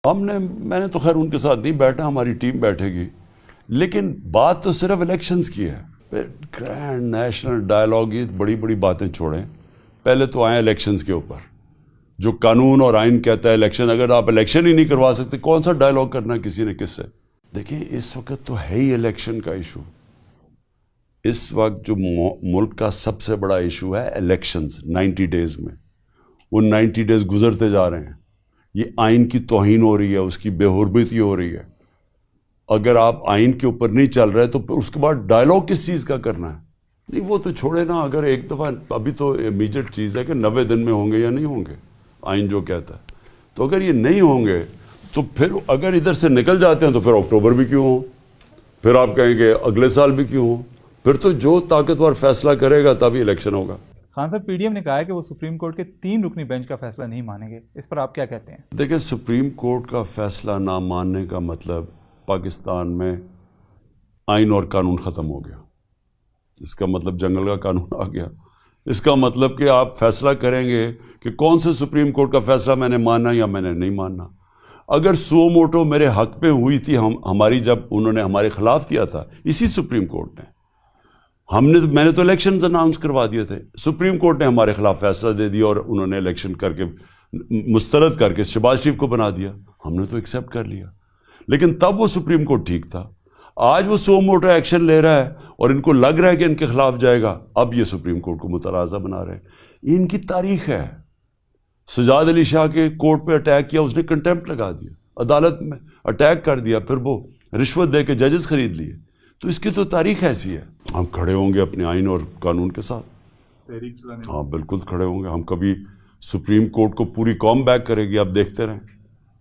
میں نے تو خیر ان کے ساتھ نہیں بیٹھا، ہماری ٹیم بیٹھے گی، لیکن بات تو صرف الیکشنز کی ہے. پھر گرینڈ نیشنل ڈائلاگ، یہ بڑی بڑی باتیں چھوڑیں، پہلے تو آئیں الیکشنز کے اوپر. جو قانون اور آئین کہتا ہے الیکشن، اگر آپ الیکشن ہی نہیں کروا سکتے کون سا ڈائلاگ کرنا کسی نے کس سے؟ دیکھیں اس وقت تو ہے ہی الیکشن کا ایشو. اس وقت جو ملک کا سب سے بڑا ایشو ہے الیکشنز 90 ڈیز میں. وہ 90 ڈیز گزرتے جا رہے ہیں، یہ آئین کی توہین ہو رہی ہے، اس کی بے حرمتی ہو رہی ہے. اگر آپ آئین کے اوپر نہیں چل رہے تو اس کے بعد ڈائلاگ کس چیز کا کرنا ہے؟ نہیں وہ تو چھوڑے نا. اگر ایک دفعہ ابھی تو امیجیٹ چیز ہے کہ 90 دن میں ہوں گے یا نہیں ہوں گے، آئین جو کہتا ہے. تو اگر یہ نہیں ہوں گے تو پھر اگر ادھر سے نکل جاتے ہیں تو پھر اکتوبر بھی کیوں ہوں، پھر آپ کہیں گے اگلے سال بھی کیوں ہوں. پھر تو جو طاقتور فیصلہ کرے گا تبھی الیکشن ہوگا. خان صاحب، پی ڈی ایم نے کہا ہے کہ وہ سپریم کورٹ کے 3 رکنی بینچ کا فیصلہ نہیں مانیں گے، اس پر آپ کیا کہتے ہیں؟ دیکھیں سپریم کورٹ کا فیصلہ نہ ماننے کا مطلب پاکستان میں آئین اور قانون ختم ہو گیا. اس کا مطلب جنگل کا قانون آ گیا. اس کا مطلب کہ آپ فیصلہ کریں گے کہ کون سے سپریم کورٹ کا فیصلہ میں نے ماننا یا میں نے نہیں ماننا. اگر سو موٹو میرے حق پہ ہوئی تھی ہماری، جب انہوں نے ہمارے خلاف کیا تھا اسی سپریم کورٹ نے، میں نے تو الیکشنز اناؤنس کروا دیے تھے، سپریم کورٹ نے ہمارے خلاف فیصلہ دے دیا اور انہوں نے الیکشن کر کے مسترد کر کے شہباز شریف کو بنا دیا. ہم نے تو ایکسیپٹ کر لیا، لیکن تب وہ سپریم کورٹ ٹھیک تھا. آج وہ سو موٹو ایکشن لے رہا ہے اور ان کو لگ رہا ہے کہ ان کے خلاف جائے گا، اب یہ سپریم کورٹ کو متنازع بنا رہے ہیں. یہ ان کی تاریخ ہے. سجاد علی شاہ کے کورٹ پہ اٹیک کیا، اس نے کنٹیمپٹ لگا دیا، عدالت میں اٹیک کر دیا، پھر وہ رشوت دے کے ججز خرید لیے. تو اس کی تو تاریخ ایسی ہے. ہم کھڑے ہوں گے اپنے آئین اور قانون کے ساتھ. ہاں بالکل کھڑے ہوں گے. ہم کبھی سپریم کورٹ کو پوری قوم بیک کرے گی، آپ دیکھتے رہیں،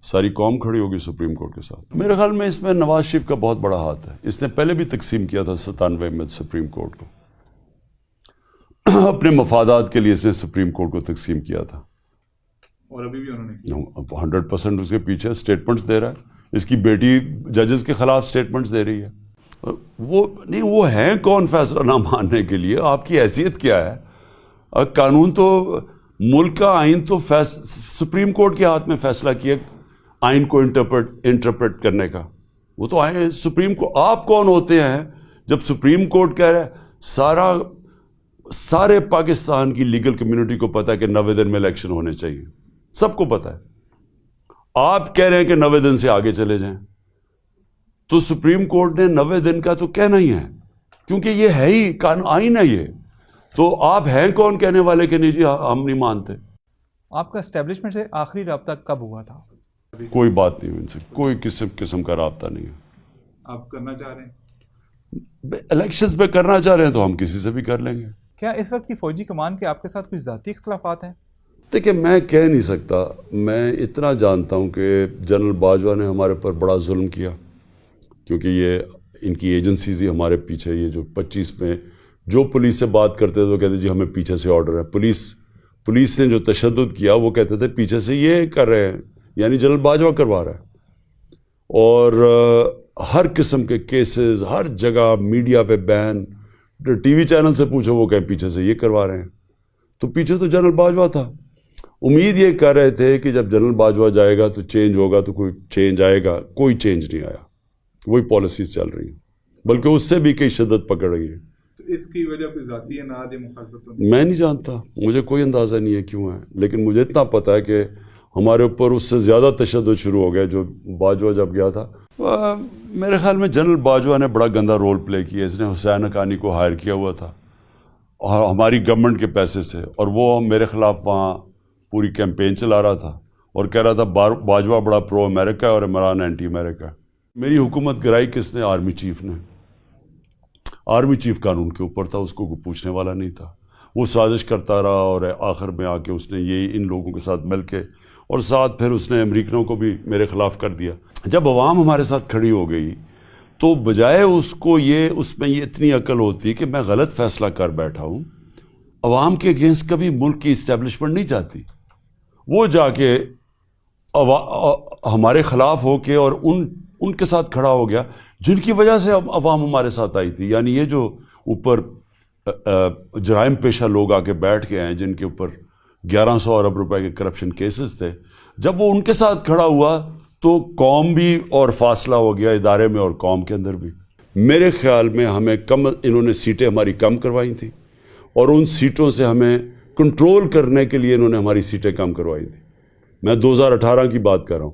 ساری قوم کھڑی ہوگی سپریم کورٹ کے ساتھ. میرے خیال میں اس میں نواز شریف کا بہت بڑا ہاتھ ہے. اس نے پہلے بھی تقسیم کیا تھا 97 میں سپریم کورٹ کو، اپنے مفادات کے لیے اس نے سپریم کورٹ کو تقسیم کیا تھا. اور ابھی بھی انہوں نے 100% اس کے پیچھے اسٹیٹمنٹس دے رہا ہے. اس کی بیٹی ججز کے خلاف اسٹیٹمنٹس دے رہی ہے. وہ ہیں کون فیصلہ نہ ماننے کے لیے؟ آپ کی حیثیت کیا ہے؟ قانون تو ملک کا آئین تو سپریم کورٹ کے ہاتھ میں فیصلہ کیا آئین کو انٹرپریٹ کرنے کا. وہ تو آئین سپریم کو، آپ کون ہوتے ہیں جب سپریم کورٹ کہہ رہا ہے؟ سارے پاکستان کی لیگل کمیونٹی کو پتہ ہے کہ 90 دن میں الیکشن ہونے چاہیے، سب کو پتہ ہے. آپ کہہ رہے ہیں کہ 90 دن سے آگے چلے جائیں، تو سپریم کورٹ نے 90 دن کا تو کہنا ہی ہے، کیونکہ یہ ہے ہی قانون، آئین ہے یہ. تو آپ ہیں کون کہنے والے کہ نہیں جی ہم نہیں مانتے؟ آپ کا اسٹیبلشمنٹ سے آخری رابطہ کب ہوا تھا؟ کوئی بات نہیں، ان سے کوئی قسم کا رابطہ نہیں ہے. آپ کرنا چاہ رہے ہیں؟ الیکشنز پہ کرنا چاہ رہے ہیں تو ہم کسی سے بھی کر لیں گے. کیا اس وقت کی فوجی کمان کے آپ کے ساتھ کچھ ذاتی اختلافات ہیں؟ دیکھیں میں کہہ نہیں سکتا. میں اتنا جانتا ہوں کہ جنرل باجوہ نے ہمارے پر بڑا ظلم کیا، کیونکہ یہ ان کی ایجنسیز ہی ہمارے پیچھے، یہ جو 25 میں جو پولیس سے بات کرتے تھے وہ کہتے جی ہمیں پیچھے سے آرڈر ہے. پولیس نے جو تشدد کیا وہ کہتے تھے پیچھے سے یہ کر رہے ہیں، یعنی جنرل باجوہ کروا رہا ہے. اور ہر قسم کے کیسز ہر جگہ، میڈیا پہ بین، ٹی وی چینل سے پوچھو وہ کہیں پیچھے سے یہ کروا رہے ہیں. تو پیچھے تو جنرل باجوہ تھا. امید یہ کر رہے تھے کہ جب جنرل باجوہ جائے گا تو چینج ہوگا، تو کوئی چینج آئے گا. کوئی چینج نہیں آیا، وہی پالیسیز چل رہی ہیں، بلکہ اس سے بھی کئی شدت پکڑ رہی ہے. اس کی وجہ کوئی ذاتی اناد یا مخالفت؟ میں نہیں جانتا، مجھے کوئی اندازہ نہیں ہے کیوں ہے، لیکن مجھے اتنا پتہ ہے کہ ہمارے اوپر اس سے زیادہ تشدد شروع ہو گیا جو باجوہ جب گیا تھا. میرے خیال میں جنرل باجوہ نے بڑا گندا رول پلے کیا. اس نے حسین حقانی کو ہائر کیا ہوا تھا اور ہماری گورنمنٹ کے پیسے سے، اور وہ میرے خلاف وہاں پوری کیمپین چلا رہا تھا اور کہہ رہا تھا باجوہ بڑا پرو امریکہ ہے اور عمران اینٹی امریکہ ہے. میری حکومت گرائی کس نے؟ آرمی چیف نے. آرمی چیف قانون کے اوپر تھا، اس کو کوئی پوچھنے والا نہیں تھا. وہ سازش کرتا رہا اور آخر میں آ کے اس نے یہ ان لوگوں کے ساتھ مل کے، اور ساتھ پھر اس نے امریکنوں کو بھی میرے خلاف کر دیا. جب عوام ہمارے ساتھ کھڑی ہو گئی تو بجائے اس میں یہ اتنی عقل ہوتی کہ میں غلط فیصلہ کر بیٹھا ہوں، عوام کے اگینسٹ کبھی ملک کی اسٹیبلشمنٹ نہیں جاتی. وہ جا کے ہمارے خلاف ہو کے اور ان کے ساتھ کھڑا ہو گیا جن کی وجہ سے عوام ہمارے ساتھ آئی تھی. یعنی یہ جو اوپر جرائم پیشہ لوگ آ کے بیٹھ کے ہیں جن کے اوپر 1100 ارب روپے کے کرپشن کیسز تھے، جب وہ ان کے ساتھ کھڑا ہوا تو قوم بھی اور فاصلہ ہو گیا ادارے میں اور قوم کے اندر بھی. میرے خیال میں ہمیں انہوں نے سیٹیں ہماری کم کروائی تھیں اور ان سیٹوں سے ہمیں کنٹرول کرنے کے لیے انہوں نے ہماری سیٹیں کم کروائی تھیں. میں 2018 کی بات کر رہا ہوں.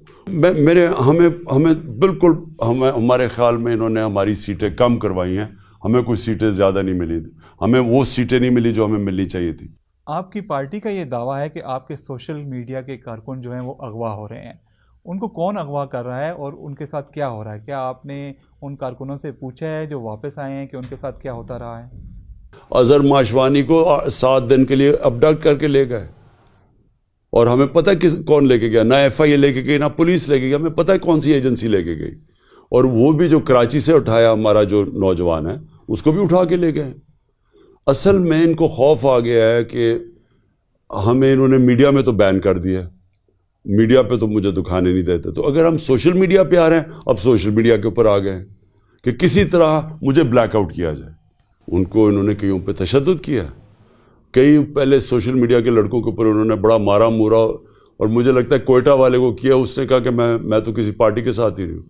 ہمیں بالکل ہمارے خیال میں انہوں نے ہماری سیٹیں کم کروائی ہیں. ہمیں کوئی سیٹیں زیادہ نہیں ملی، ہمیں وہ سیٹیں نہیں ملی جو ہمیں ملنی چاہیے تھی. آپ کی پارٹی کا یہ دعویٰ ہے کہ آپ کے سوشل میڈیا کے کارکن جو ہیں وہ اغوا ہو رہے ہیں. ان کو کون اغوا کر رہا ہے اور ان کے ساتھ کیا ہو رہا ہے؟ کیا آپ نے ان کارکنوں سے پوچھا ہے جو واپس آئے ہیں کہ ان کے ساتھ کیا ہوتا رہا ہے؟ اظہر ماشوانی کو 7 دن کے لیے ابڈکٹ کر کے لے گئے اور ہمیں پتہ کون لے کے گیا. نہ ایف آئی اے لے کے گئی، نہ پولیس لے کے گئی. ہمیں پتہ ہے کون سی ایجنسی لے کے گئی. اور وہ بھی جو کراچی سے اٹھایا ہمارا جو نوجوان ہے اس کو بھی اٹھا کے لے گئے. اصل میں ان کو خوف آ گیا ہے کہ ہمیں انہوں نے میڈیا میں تو بین کر دیا، میڈیا پہ تو مجھے دکھانے نہیں دیتے. تو اگر ہم سوشل میڈیا پہ آ رہے ہیں، اب سوشل میڈیا کے اوپر آ گئے ہیں کہ کسی طرح مجھے بلیک آؤٹ کیا جائے. ان کو انہوں نے کئیوں پہ تشدد کیا. کئی پہلے سوشل میڈیا کے لڑکوں کے اوپر انہوں نے بڑا مارا مورا، اور مجھے لگتا ہے کوئٹہ والے کو کیا. اس نے کہا کہ میں تو کسی پارٹی کے ساتھ ہی نہیں ہوں.